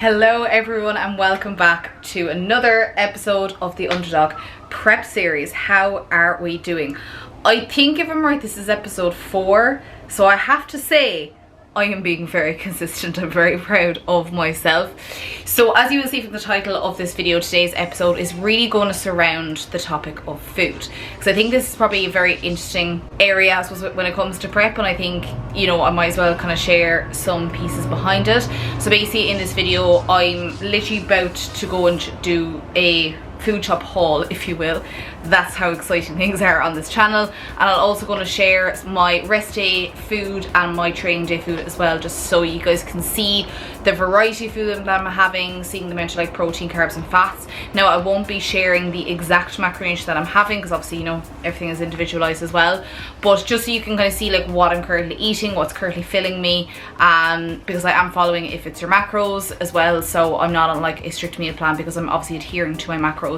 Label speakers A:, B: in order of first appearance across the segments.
A: Hello everyone and welcome back to another episode of the Underdog Prep Series. How are we doing? I think if I'm right, this is episode 4, so I have to say I am being very consistent. I'm very proud of myself. So as you will see from the title of this video, today's episode is really going to surround the topic of food, because I think this is probably a very interesting area, I suppose, when it comes to prep, and I think, you know, I might as well kind of share some pieces behind it. So basically in this video I'm literally about to go and do a food shop haul, if you will. That's how exciting things are on this channel. And I'm also going to share my rest day food and my training day food as well, just so you guys can see the variety of food that I'm having, seeing the amount of like protein, carbs and fats. Now I won't be sharing the exact macronutrients that I'm having, because obviously, you know, everything is individualized as well, but just so you can kind of see like what I'm currently eating, what's currently filling me, because I am following If It's Your Macros as well, so I'm not on like a strict meal plan, because I'm obviously adhering to my macros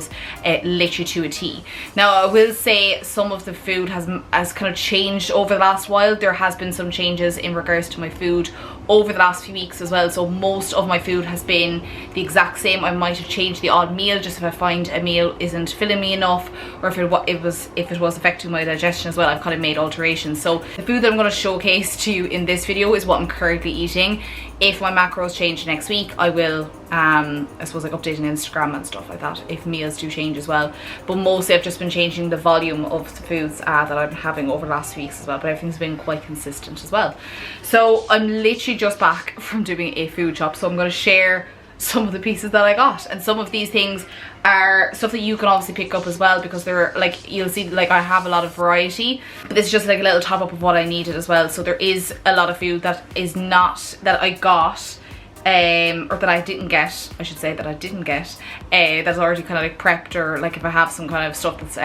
A: literally to a T. Now I will say some of the food has kind of changed over the last while. There has been some changes in regards to my food over the last few weeks as well, so most of my food has been the exact same. I might have changed the odd meal just if I find a meal isn't filling me enough, or if it was affecting my digestion as well. I've kind of made alterations. So the food that I'm going to showcase to you in this video is what I'm currently eating. If my macros change next week, I will I suppose like update on Instagram and stuff like that if meals do change as well, but mostly I've just been changing the volume of the foods that I'm having over the last few weeks as well, but everything's been quite consistent as well. So I'm literally just back from doing a food shop, so I'm going to share some of the pieces that I got, and some of these things are stuff that you can obviously pick up as well, because they're like, you'll see like I have a lot of variety, but this is just like a little top up of what I needed as well. So there is a lot of food that is not, that I got or that I didn't get, I should say, that I didn't get, that's already kind of like prepped, or like if I have some kind of stuff that's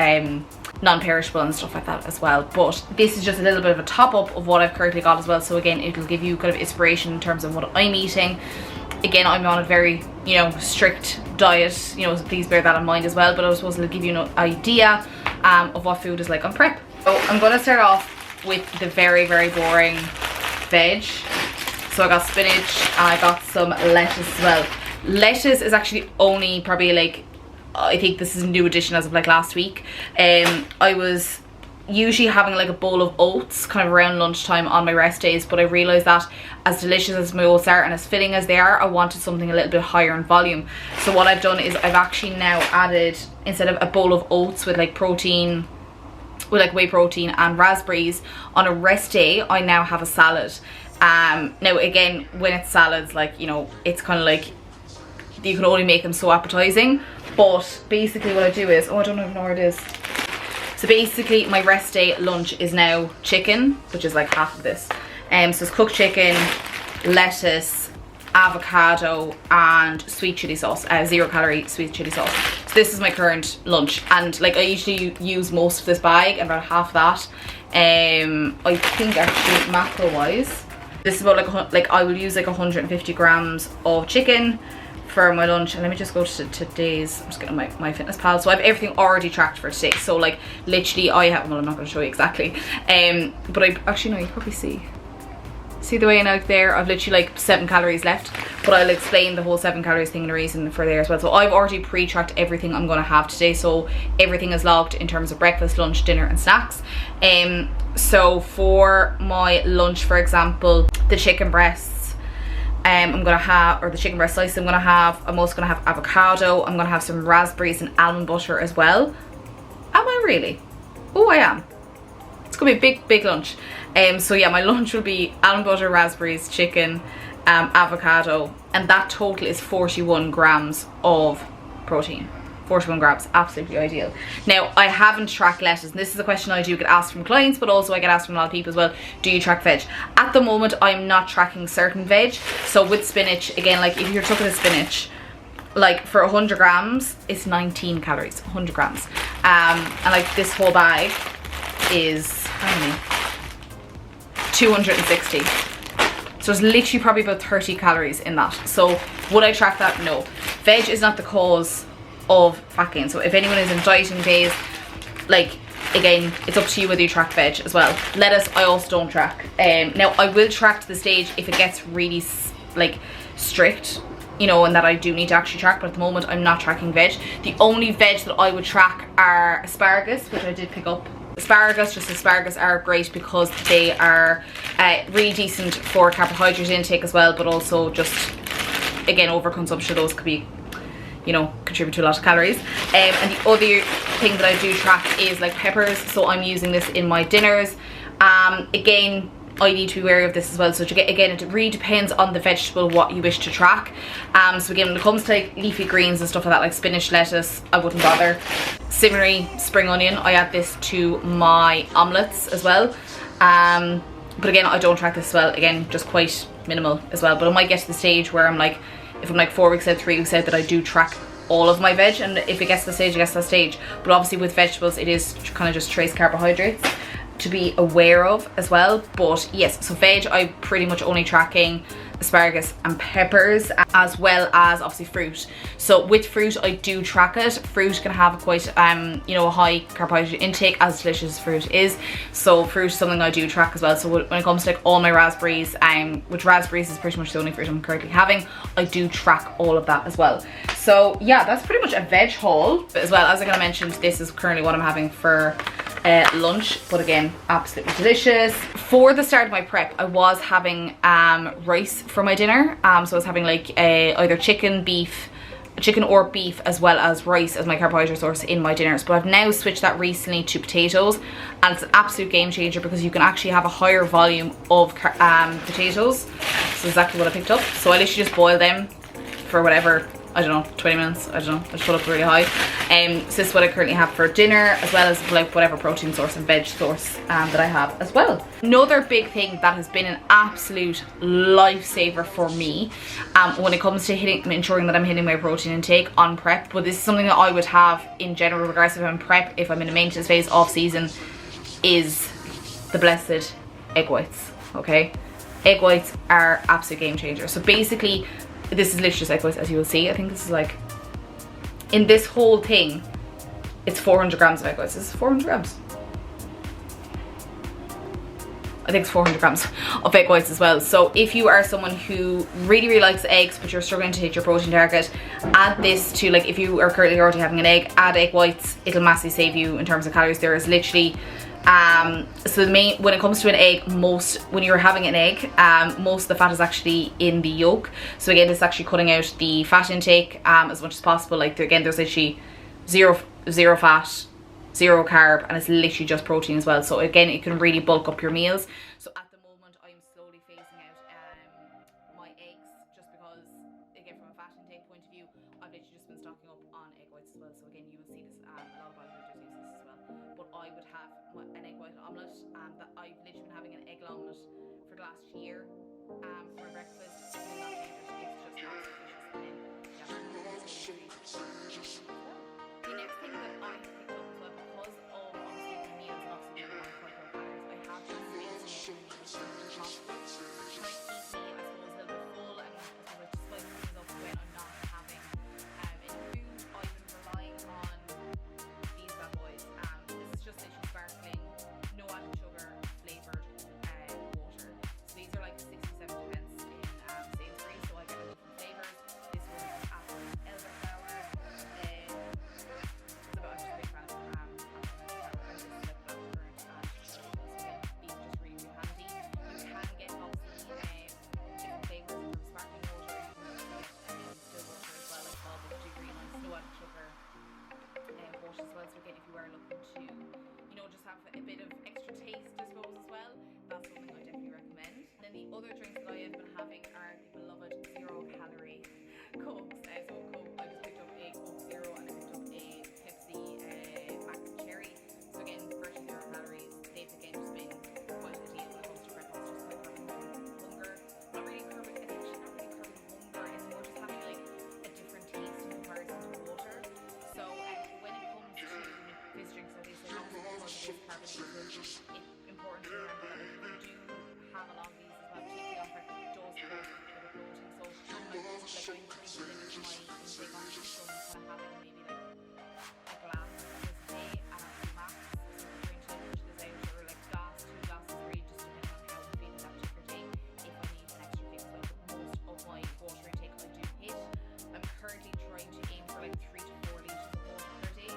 A: non-perishable and stuff like that as well. But this is just a little bit of a top up of what I've currently got as well, so again it'll give you kind of inspiration in terms of what I'm eating. Again, I'm on a very, you know, strict diet, you know, so please bear that in mind as well, but I was supposed to give you an idea of what food is like on prep. So I'm going to start off with the very, very boring veg. So I got spinach and I got some lettuce as well. Lettuce is actually only probably like, I think this is a new addition as of like last week. I was usually having like a bowl of oats kind of around lunchtime on my rest days, but I realized that as delicious as my oats are and as filling as they are, I wanted something a little bit higher in volume. So what I've done is I've actually now added, instead of a bowl of oats with like protein, with like whey protein and raspberries, on a rest day I now have a salad. Now again, when it's salads, like, you know, it's kind of like you can only make them so appetizing, but basically what I do is, oh, I don't even know where it is. So basically my rest day lunch is now chicken, which is like half of this. So it's cooked chicken, lettuce, avocado and sweet chili sauce, 0 calorie sweet chili sauce. So this is my current lunch, and like I usually use most of this bag, and about half that I think actually macro wise this is about like I will use like 150 grams of chicken for my lunch. And let me just go to today's, I'm just getting my fitness pal, so I have everything already tracked for today. So like literally I have, well, I'm not going to show you exactly, but I actually know, you probably see the way in out there, I've literally like 7 calories left, but I'll explain the whole 7 calories thing and the reason for there as well. So I've already pre-tracked everything I'm going to have today, so everything is logged in terms of breakfast, lunch, dinner and snacks. So for my lunch, for example, the chicken breasts I'm gonna have, or the chicken breast slice I'm also gonna have avocado, I'm gonna have some raspberries and almond butter as well. Am I really? Oh, I am. It's gonna be a big lunch. So yeah, my lunch will be almond butter, raspberries, chicken, avocado, and that total is 41 grams of protein. 41 grams, absolutely ideal. Now I haven't tracked lettuce, and this is a question I do get asked from clients, but also I get asked from a lot of people as well, do you track veg? At the moment I'm not tracking certain veg. So with spinach, again, like if you're taking a spinach, like for 100 grams it's 19 calories, 100 grams, and like this whole bag is, how many? 260. So it's literally probably about 30 calories in that. So would I track that? No. Veg is not the cause of fat gain. So if anyone is in dieting days, like, again, it's up to you whether you track veg as well. Lettuce I also don't track. Now I will track to the stage if it gets really like strict, you know, and that I do need to actually track, but at the moment I'm not tracking veg. The only veg that I would track are asparagus, which I did pick up. Asparagus are great because they are really decent for carbohydrate intake as well, but also just, again, overconsumption of those could be, you know, contribute to a lot of calories. And the other thing that I do track is like peppers, so I'm using this in my dinners. Again, I need to be wary of this as well, so again, it really depends on the vegetable what you wish to track. So again, when it comes to like leafy greens and stuff like that, like spinach, lettuce, I wouldn't bother. Similarly, spring onion, I add this to my omelettes as well. But again, I don't track this as well, again, just quite minimal as well. But I might get to the stage where I'm like, if I'm like 4 weeks out, 3 weeks out, that I do track all of my veg, and if it gets to the stage, it gets to the stage. But obviously with vegetables, it is kind of just trace carbohydrates to be aware of as well. But yes, so veg, I'm pretty much only tracking asparagus and peppers, as well as obviously fruit. So with fruit, I do track it. Fruit can have quite you know, a high carbohydrate intake, as delicious as fruit is. So fruit is something I do track as well. So when it comes to like all my raspberries, which raspberries is pretty much the only fruit I'm currently having, I do track all of that as well. So yeah, that's pretty much a veg haul. But as well, as I kind of mentioned, this is currently what I'm having for lunch, but again, absolutely delicious. For the start of my prep, I was having rice for my dinner. So I was having like either chicken or beef, as well as rice as my carbohydrate source in my dinners. But I've now switched that recently to potatoes, and it's an absolute game changer because you can actually have a higher volume of potatoes. So exactly what I picked up. So I literally just boil them for whatever, I don't know, 20 minutes, I don't know, I just put up really high. So this is what I currently have for dinner, as well as like whatever protein source and veg source that I have as well. Another big thing that has been an absolute lifesaver for me when it comes to ensuring that I'm hitting my protein intake on prep, but this is something that I would have in general, regardless if I'm prep, if I'm in a maintenance phase, off season, is the blessed egg whites, okay? Egg whites are absolute game changer. So basically, this is literally just egg whites, as you will see. I think this is like, in this whole thing, it's 400 grams of egg whites. This is 400 grams. I think it's 400 grams of egg whites as well. So if you are someone who really, really likes eggs, but you're struggling to hit your protein target, add this to, like, if you are currently already having an egg, add egg whites. It'll massively save you in terms of calories. There is literally, so when it comes to an egg, when you're having an egg, most of the fat is actually in the yolk. So again, this is actually cutting out the fat intake as much as possible. Like, again, there's literally zero fat, zero carb, and it's literally just protein as well. So again, it can really bulk up your meals. So at the moment, I'm slowly phasing out my eggs, just because, again, from a fat intake point of view, I've literally just been stocking up on egg whites as well. So again, you will see this, a lot of bodybuilders use this as well. But I would have an egg white omelette, that I've literally been having an egg omelette for the last year for breakfast. It's just absolutely delicious. The next thing that I picked up as well, because of obviously the meals and obviously the quite low calories, I have been spacing it as much as possible, trying to keep me, I suppose, a little bit full, and I suppose to spice things up when I'm not having any food. I've been relying on these bad boys. This is just literally sparkling, no added sugar, flavoured water. So these are like 67 pence in Sainsbury's, so I get different flavours. This one is apple elderflower. As well, so again, if you are looking to, you know, just have a bit of extra taste, I suppose, as well, that's something I definitely recommend. Then the other drinks that I have been having are the beloved 0-calorie Cokes. So Coke, I just picked up a Coke Zero, and I picked up a Pepsi Max Cherry. So again, virtually 0 calories. They've again just been quite a deal when it comes to breakfast, just like curbing hunger. Not really curbing, it's actually not really curbing hunger, it's more just having like a different taste in comparison to water. So when it comes to fizz drinks, so they say obviously because it is carbonated, it's important to remember that if you do have a lot of these as well, particularly on prep, it does cause a bit of bloating. So I'm pretty to limit my intake on this from kind of having maybe like a glass this day and a max, so trying to push this out, or like glass, 2 glasses, 3, just depending on how I'm feeling that particular day, if I need an extra kick. So most of my water intake I do hit. currently trying to aim for like 3 to 4 litres of water per day.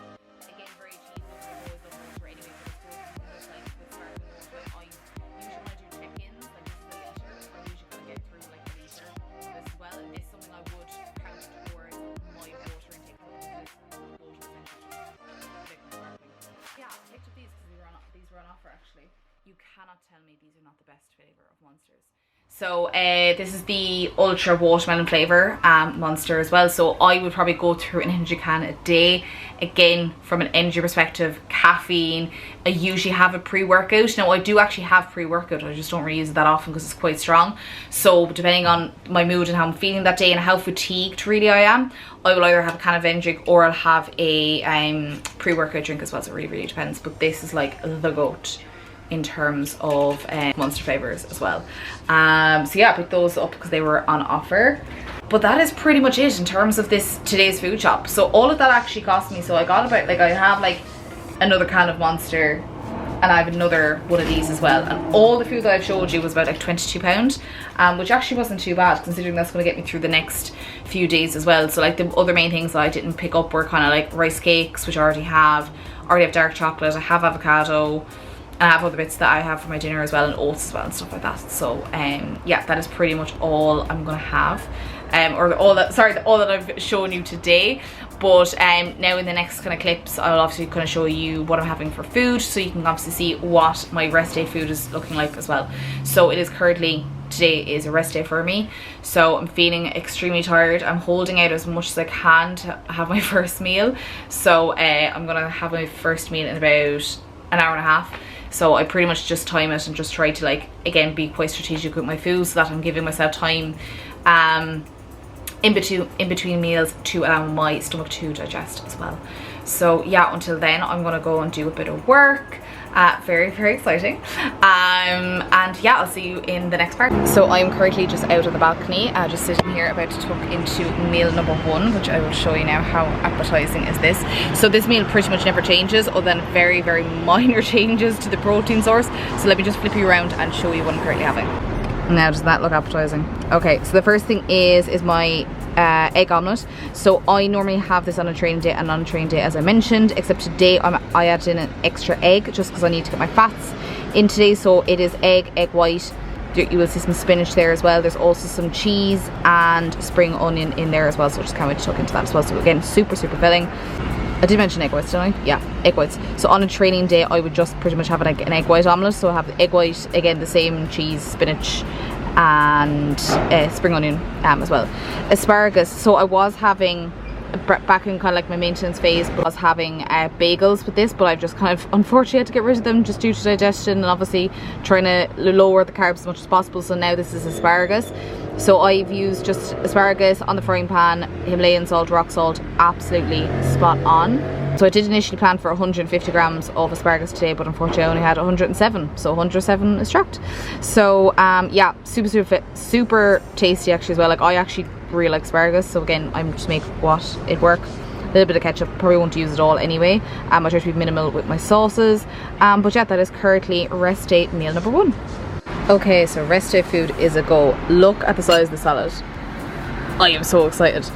A: Again, very achievable because I always love water anyway, but I suppose with like with sparkling water, I usually when I do check-ins, like this is a litre, I usually kind of get through like a litre this as well. And this is something I would count towards my water intake because water is essential. Yeah, I picked up these because these were on offer actually. You cannot tell me these are not the best flavour of Monsters. So this is the ultra watermelon flavour Monster as well. So I would probably go through an energy can a day. Again, from an energy perspective, caffeine. I usually have a pre-workout. Now I do actually have pre-workout, I just don't really use it that often because it's quite strong. So depending on my mood and how I'm feeling that day and how fatigued really I am, I will either have a can of energy drink or I'll have a pre-workout drink as well. So it really depends. But this is like the goat in terms of Monster flavours as well. So yeah, I picked those up because they were on offer. But that is pretty much it in terms of today's food shop. So all of that actually cost me, so I got about, like I have like another can of Monster and I have another one of these as well. And all the food that I've showed you was about like £22, which actually wasn't too bad considering that's going to get me through the next few days as well. So like the other main things that I didn't pick up were kind of like rice cakes, which I already have dark chocolate, I have avocado, and I have other bits that I have for my dinner as well, and oats as well and stuff like that. So yeah, that is pretty much all I'm gonna have, or all that I've shown you today. But now in the next kind of clips, I'll obviously kind of show you what I'm having for food, so you can obviously see what my rest day food is looking like as well. So it is currently, today is a rest day for me, so I'm feeling extremely tired. I'm holding out as much as I can to have my first meal. So I'm gonna have my first meal in about an hour and a half. So I pretty much just time it and just try to, like, again, be quite strategic with my food so that I'm giving myself time in between meals to allow my stomach to digest as well. So yeah, until then I'm gonna go and do a bit of work. Very exciting. And yeah, I'll see you in the next part. So I'm currently just out on the balcony, just sitting here about to tuck into meal number 1, which I will show you now. How appetizing is this? So this meal pretty much never changes other than very minor changes to the protein source. So let me just flip you around and show you what I'm currently having. Now, does that look appetizing? Okay, so the first thing is my egg omelette. So I normally have this on a training day and non-training day, as I mentioned, except today I added in an extra egg just because I need to get my fats in today. So it is egg white. You will see some spinach there as well. There's also some cheese and spring onion in there as well, so just can't wait to tuck into that as well. So again, super filling. I did mention egg whites, didn't I? Yeah, egg whites. So on a training day, I would just pretty much have an egg white omelette. So I have the egg white, again, the same cheese, spinach, and spring onion as well. Asparagus. So I was having, back in kind of like my maintenance phase, but I was having bagels with this, but I've just kind of unfortunately had to get rid of them just due to digestion and obviously trying to lower the carbs as much as possible. So now this is asparagus. So I've used just asparagus on the frying pan, Himalayan salt, rock salt, absolutely spot on. So I did initially plan for 150 grams of asparagus today, but unfortunately I only had 107, so 107 is trapped. So yeah, super tasty actually as well. Like, I actually really like asparagus, so again, I'm just make it work. A little bit of ketchup, probably won't use it all anyway. I try to be minimal with my sauces, but yeah, that is currently rest day meal number 1. Okay, so rest day food is a go. Look at the size of the salad. I am so excited.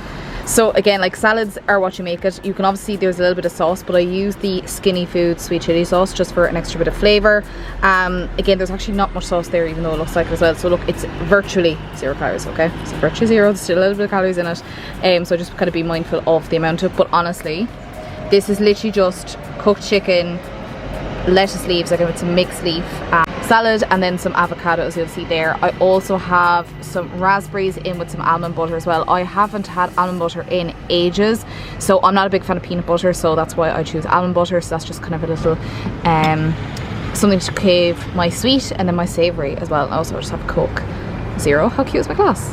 A: So again, like, salads are what you make it. You can obviously, there's a little bit of sauce, but I use the Skinny Foods sweet chili sauce just for an extra bit of flavour. Again, there's actually not much sauce there, even though it looks like it as well. So look, it's virtually 0 calories, okay? So virtually 0, there's still a little bit of calories in it. So just kind of be mindful of the amount of it. But honestly, this is literally just cooked chicken, lettuce leaves, like it's a mixed leaf salad, and then some avocado, as you'll see there. I also have some raspberries in with some almond butter as well. I haven't had almond butter in ages, so I'm not a big fan of peanut butter, so that's why I choose almond butter. So that's just kind of a little something to crave my sweet and then my savoury as well. And also I just have a Coke Zero. How cute is my glass?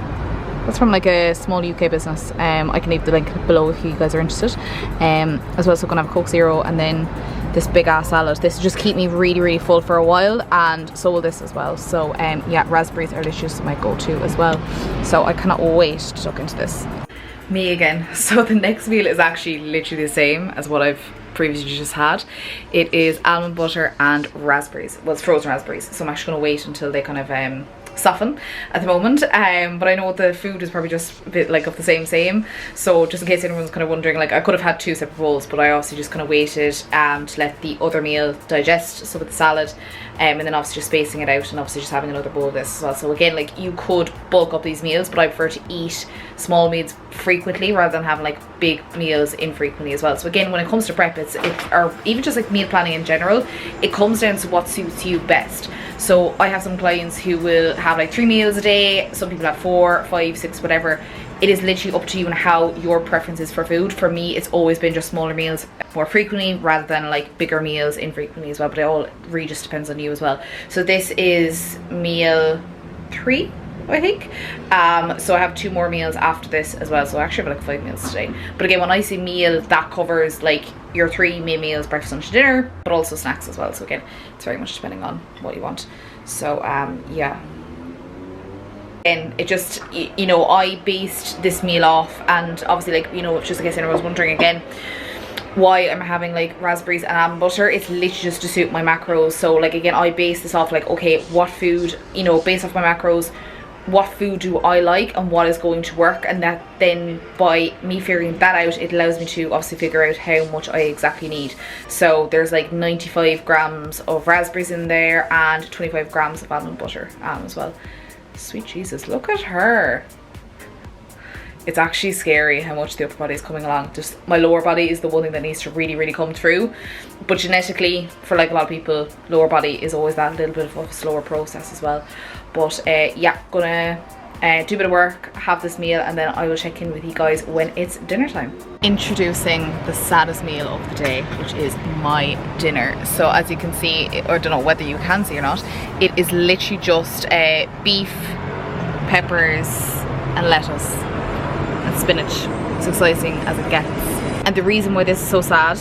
A: That's from like a small UK business. I can leave the link below if you guys are interested as well. So I'm gonna have a Coke Zero and then this big ass salad. This will just keep me really full for a while, and so will this as well. So yeah, raspberries are delicious, my go-to as well. So I cannot wait to tuck into this. Me again. So the next meal is actually literally the same as what I've previously just had. It is almond butter and raspberries. Well, it's frozen raspberries, so I'm actually going to wait until they kind of soften at the moment, but I know the food is probably just a bit like of the same, so just in case anyone's kind of wondering, like I could have had 2 separate bowls, but I obviously just kind of waited to let the other meal digest, so with the salad, and then obviously just spacing it out and obviously just having another bowl of this as well. So again, like you could bulk up these meals, but I prefer to eat small meals frequently rather than having like big meals infrequently as well. So again, when it comes to prep, or even just like meal planning in general, it comes down to what suits you best. So I have some clients who will have like 3 meals a day, some people have 4, 5, 6, whatever. It is literally up to you and how your preference is for food. For me, it's always been just smaller meals more frequently rather than like bigger meals infrequently as well, but it all really just depends on you as well. So this is meal 3, I think. So I have 2 more meals after this as well, so I actually have like 5 meals today. But again, when I say meal, that covers like your 3 main meals, breakfast, lunch, dinner, but also snacks as well. So again, it's very much depending on what you want. So yeah, and it just, you know, I based this meal off, and obviously, like, you know, just in case anyone was wondering again why I'm having like raspberries and almond butter, it's literally just to suit my macros. So like again, I base this off like, okay, what food, you know, based off my macros, what food do I like and what is going to work, and that then by me figuring that out, it allows me to obviously figure out how much I exactly need. So there's like 95 grams of raspberries in there and 25 grams of almond butter as well. Sweet Jesus, look at her. It's actually scary how much the upper body is coming along. Just my lower body is the one thing that needs to really come through, but genetically for like a lot of people, lower body is always that little bit of a slower process as well. But yeah, gonna do a bit of work, have this meal, and then I will check in with you guys when it's dinner time. Introducing the saddest meal of the day, which is my dinner. So as you can see, or I don't know whether you can see or not, it is literally just beef, peppers and lettuce and spinach. It's exciting as it gets. And the reason why this is so sad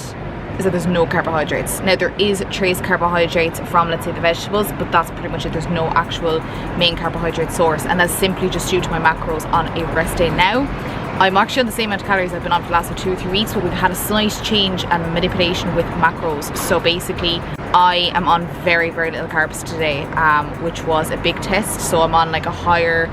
A: is that there's no carbohydrates. Now there is trace carbohydrates from, let's say, the vegetables, but that's pretty much it. There's no actual main carbohydrate source, and that's simply just due to my macros on a rest day. Now I'm actually on the same amount of calories I've been on for the last 2 or 3 weeks, but we've had a slight change and manipulation with macros. So basically I am on very little carbs today, which was a big test. So I'm on like a higher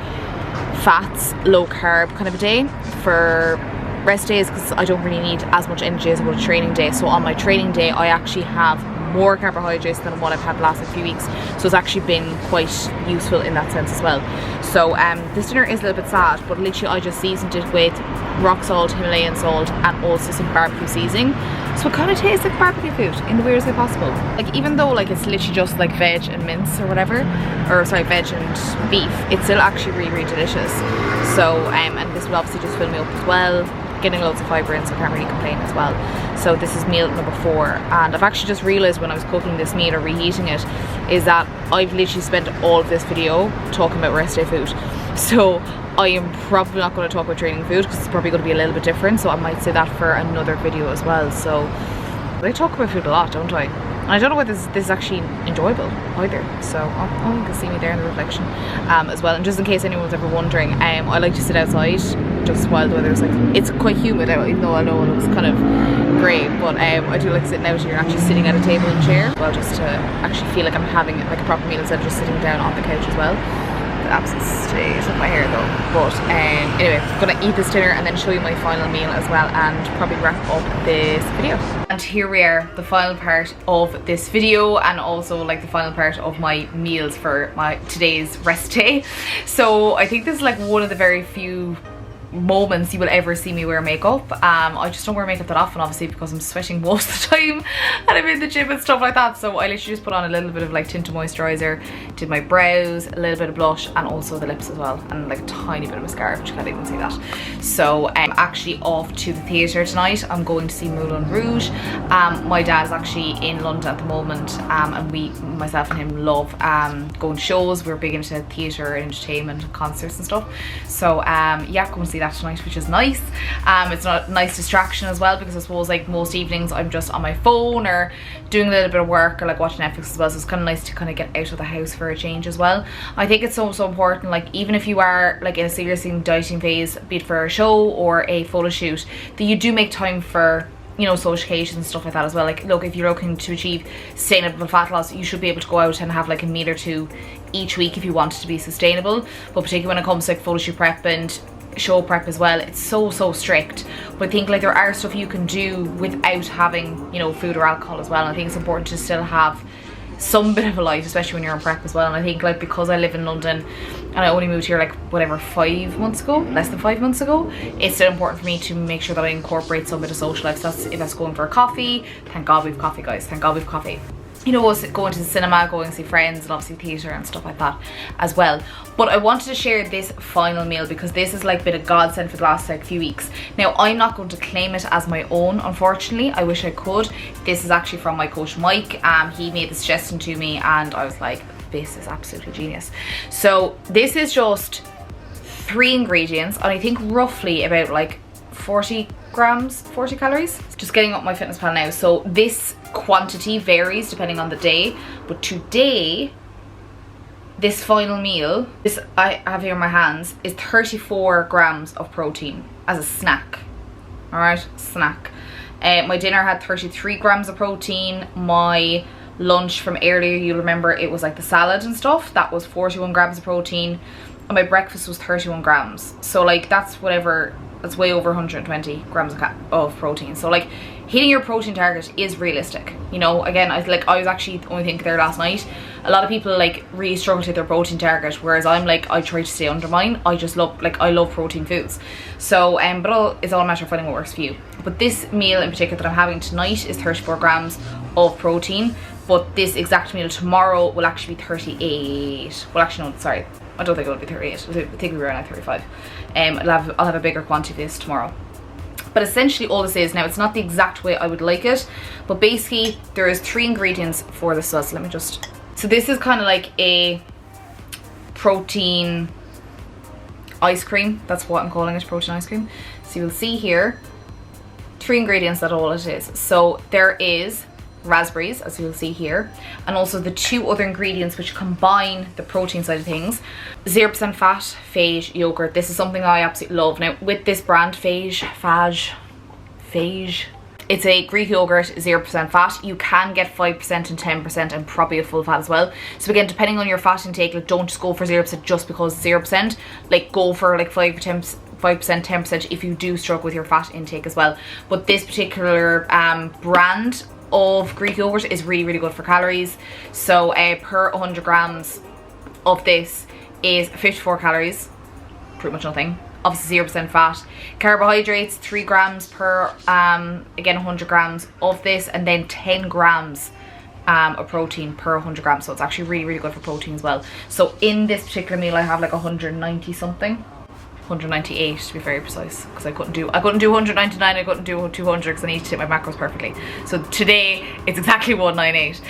A: fats, low carb kind of a day for rest days, because I don't really need as much energy as I would a training day. So on my training day, I actually have more carbohydrates than what I've had the last few weeks. So it's actually been quite useful in that sense as well. So this dinner is a little bit sad, but literally I just seasoned it with rock salt, Himalayan salt, and also some barbecue seasoning. So it kind of tastes like barbecue food in the weirdest way possible. Like even though like it's literally just like veg and mince or whatever, or sorry, veg and beef, it's still actually really delicious. So and this will obviously just fill me up as well, getting loads of fibre in, so I can't really complain as well. So this is meal number 4, and I've actually just realised when I was cooking this meal or reheating it, is that I've literally spent all of this video talking about rest day food. So I am probably not going to talk about training food, because it's probably going to be a little bit different, so I might say that for another video as well. So I talk about food a lot, don't I? And I don't know whether this is actually enjoyable either. So you can see me there in the reflection as well. And just in case anyone's ever wondering, I like to sit outside just while the weather's like, it's quite humid out, even though I know it looks kind of grey, but I do like sitting out here and actually sitting at a table and chair, well, just to actually feel like I'm having like a proper meal instead of just sitting down on the couch as well. The absolute state of my hair though. But anyway, I'm gonna eat this dinner and then show you my final meal as well, and probably wrap up this video. And here we are, the final part of this video, and also like the final part of my meals for my today's rest day. So I think this is like one of the very few moments you will ever see me wear makeup. I just don't wear makeup that often, obviously, because I'm sweating most of the time and I'm in the gym and stuff like that. So I literally just put on a little bit of like tinted moisturizer, did my brows, a little bit of blush, and also the lips as well, and like a tiny bit of mascara, which you can't even see that. So I'm actually off to the theatre tonight. I'm going to see Moulin Rouge. My dad's actually in London at the moment, and myself and him love going to shows. We're big into theatre and entertainment and concerts and stuff. So yeah, go and see that tonight, which is nice. It's a nice distraction as well, because I suppose like most evenings I'm just on my phone or doing a little bit of work or like watching Netflix as well, so it's kind of nice to kind of get out of the house for a change as well. I think it's so important, like even if you are like in a seriously dieting phase, be it for a show or a photo shoot, that you do make time for, you know, social occasions and stuff like that as well. Like look, if you're looking to achieve sustainable fat loss, you should be able to go out and have like a meal or two each week if you want it to be sustainable, but particularly when it comes to like photo shoot prep and show prep as well, it's so strict. But I think like there are stuff you can do without having, you know, food or alcohol as well, and I think it's important to still have some bit of a life, especially when you're in prep as well. And I think like because I live in London and I only moved here like whatever 5 months ago, less than 5 months ago, it's still important for me to make sure that I incorporate some bit of social life. So that's, if that's going for a coffee, thank God we've coffee, guys, thank God we've coffee. You know, us going to the cinema, going to see friends, and obviously theatre and stuff like that as well. But I wanted to share this final meal because this has like been a godsend for the last like few weeks. Now, I'm not going to claim it as my own, unfortunately. I wish I could. This is actually from my coach Mike. He made the suggestion to me and I was like, this is absolutely genius. So this is just 3 ingredients and I think roughly about like 40 grams, 40 calories. Just getting up my fitness pal now. So this quantity varies depending on the day, but today this final meal, this I have here in my hands, is 34 grams of protein as a snack. All right, snack. My dinner had 33 grams of protein. My lunch from earlier, you'll remember it was like the salad and stuff, that was 41 grams of protein, and my breakfast was 31 grams. So like that's whatever, that's way over 120 grams of protein. So like hitting your protein target is realistic, you know. Again, I was actually only thinking there last night, a lot of people like really struggle to hit their protein target, whereas I'm like, I try to stay under mine. I just love, like, I love protein foods. So but it's all a matter of finding what works for you. But this meal in particular that I'm having tonight is 34 grams of protein, but this exact meal tomorrow will actually be 38. Well, actually no, sorry, I don't think it'll be 38. I think it'll be around like 35. I'll have a bigger quantity of this tomorrow. But essentially all this is, now it's not the exact way I would like it, but basically there is 3 ingredients for this sauce. Let me just, so this is kind of like a protein ice cream. That's what I'm calling it, protein ice cream. So you'll see here 3 ingredients, that's all it is. So there is raspberries, as you'll see here, and also the 2 other ingredients which combine the protein side of things. 0% fat Phage yogurt. This is something I absolutely love. Now with this brand, Phage, it's a Greek yogurt, 0% fat. You can get 5% and 10% and probably a full fat as well. So again, depending on your fat intake, like, don't just go for 0% just because it's 0%. Like, go for like 5 or 10%, 10% if you do struggle with your fat intake as well. But this particular brand of Greek yogurt is really good for calories. So per 100 grams of this is 54 calories, pretty much nothing. Obviously 0% fat. Carbohydrates, 3 grams per again 100 grams of this, and then 10 grams of protein per 100 grams. So it's actually really good for protein as well. So in this particular meal I have like 190 something, 198 to be very precise, because I couldn't do 199, I couldn't do 200 because I need to hit my macros perfectly. So today it's exactly 198.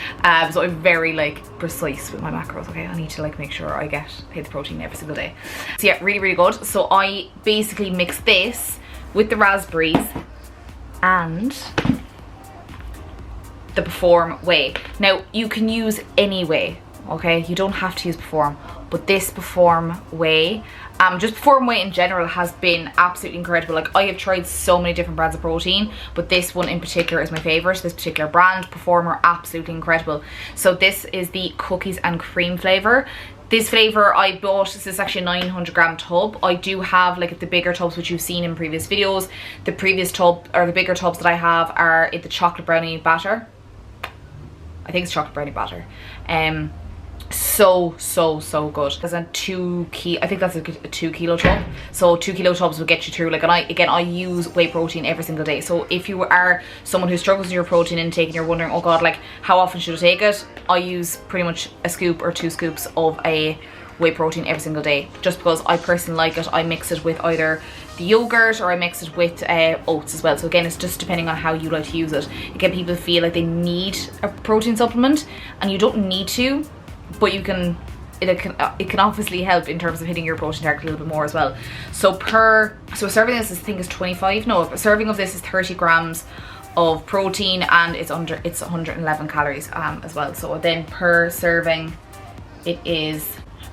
A: So I'm very like precise with my macros. Okay, I need to like make sure I hit the protein every single day. So yeah, really good. So I basically mix this with the raspberries and the Perform whey. Now you can use any whey, okay, you don't have to use Perform, but this Perform whey, just Perform whey in general has been absolutely incredible. Like, I have tried so many different brands of protein, but this one in particular is my favorite. This particular brand, Perform, are absolutely incredible. So this is the cookies and cream flavor. This flavor I bought, this is actually a 900 gram tub. I do have like the bigger tubs which you've seen in previous videos. The previous tub, or the bigger tubs that I have, are in the chocolate brownie batter. I think it's chocolate brownie batter. So good. There's a 2 kilo, I think that's a 2 kilo tub. So 2 kilo tubs will get you through. Like, and I use whey protein every single day. So if you are someone who struggles with your protein intake and you're wondering, oh god, like how often should I take it, I use pretty much a scoop or 2 scoops of a whey protein every single day, just because I personally like it. I mix it with either the yogurt or I mix it with oats as well. So again, it's just depending on how you like to use it. Again, people feel like they need a protein supplement and you don't need to, but you can, it can obviously help in terms of hitting your protein target a little bit more as well. So a serving of this I think is 25, no, a serving of this is 30 grams of protein, and it's 111 calories as well. So then per serving is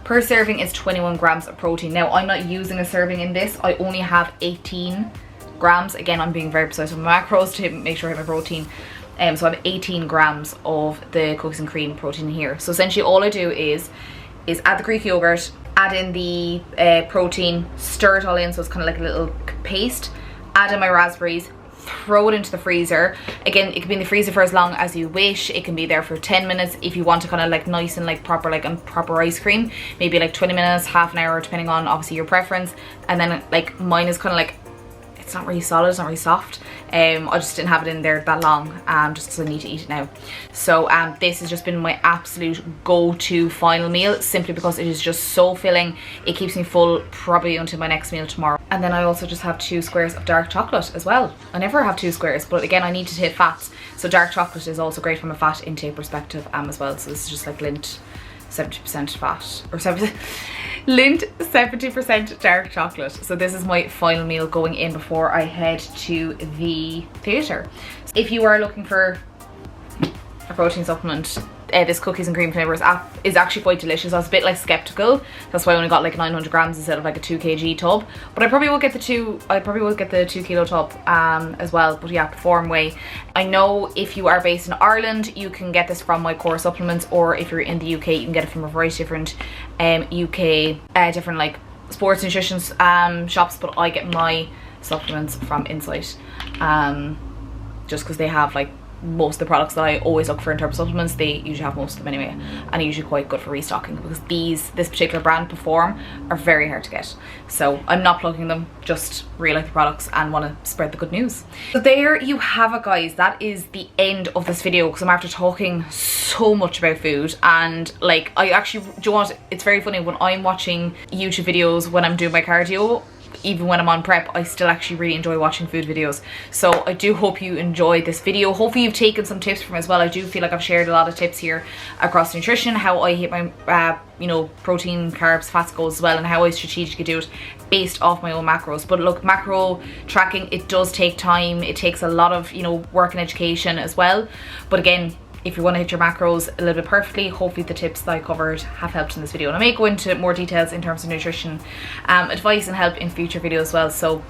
A: 21 grams of protein. Now I'm not using a serving in this, I only have 18 grams. Again, I'm being very precise with my macros to make sure I have my protein. So I have 18 grams of the cookies and cream protein here. So essentially all I do is is add the Greek yogurt, add in the protein, stir it all in so it's kind of like a little paste, add in my raspberries, throw it into the freezer. Again, it can be in the freezer for as long as you wish. It can be there for 10 minutes if you want to kind of like nice and like proper, like proper ice cream, maybe like 20 minutes, half an hour, depending on obviously your preference. And then like mine is kind of like, it's not really solid, it's not really soft. I just didn't have it in there that long, just because I need to eat it now. So this has just been my absolute go-to final meal, simply because it is just so filling. It keeps me full probably until my next meal tomorrow. And then I also just have 2 squares of dark chocolate as well. I never have 2 squares, but again, I need to hit fats, so dark chocolate is also great from a fat intake perspective as well. So this is just like Lindt 70% fat, or 70%. Lindt 70% dark chocolate. So this is my final meal going in before I head to the theatre. If you are looking for a protein supplement, this cookies and cream flavours app is actually quite delicious. I was a bit like skeptical, that's why I only got like 900 grams instead of like a 2 kg tub, but I probably will get the 2 kilo tub as well. But yeah, perform way. I know if you are based in Ireland, you can get this from my core supplements, or if you're in the UK, you can get it from a variety of different UK different like sports nutrition shops, but I get my supplements from Insight, just because they have like most of the products that I always look for in terms of supplements. They usually have most of them anyway, and usually quite good for restocking, because this particular brand Perform are very hard to get. So I'm not plugging them, just really like the products and want to spread the good news. So there you have it, guys. That is the end of this video, because I'm after talking so much about food. And like, I actually, do you know what, it's very funny when I'm watching YouTube videos when I'm doing my cardio, even when I'm on prep, I still actually really enjoy watching food videos. So I do hope you enjoyed this video. Hopefully you've taken some tips from it as well. I do feel like I've shared a lot of tips here across nutrition, how I hit my you know, protein, carbs, fats goals as well, and how I strategically do it based off my own macros. But look, macro tracking, it does take time. It takes a lot of, you know, work and education as well. But again, if you want to hit your macros a little bit perfectly, hopefully the tips that I covered have helped in this video. And I may go into more details in terms of nutrition advice and help in future videos as well. So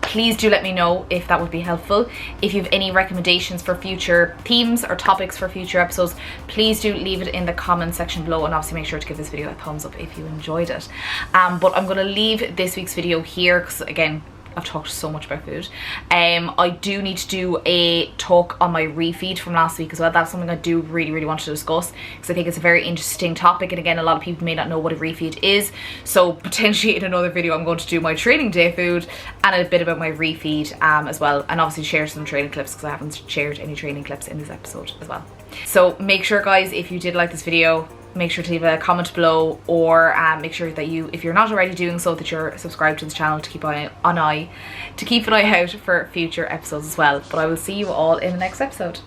A: please do let me know if that would be helpful. If you have any recommendations for future themes or topics for future episodes, please do leave it in the comment section below, and obviously make sure to give this video a thumbs up if you enjoyed it. But I'm going to leave this week's video here, because again, I've talked so much about food. I do need to do a talk on my refeed from last week as well. That's something I do really want to discuss, because I think it's a very interesting topic, and again, a lot of people may not know what a refeed is. So potentially in another video I'm going to do my training day food and a bit about my refeed as well, and obviously share some training clips, because I haven't shared any training clips in this episode as well. So make sure, guys, if you did like this video, make sure to leave a comment below, or make sure that you, if you're not already doing so, that you're subscribed to the channel to keep an eye out for future episodes as well. But I will see you all in the next episode.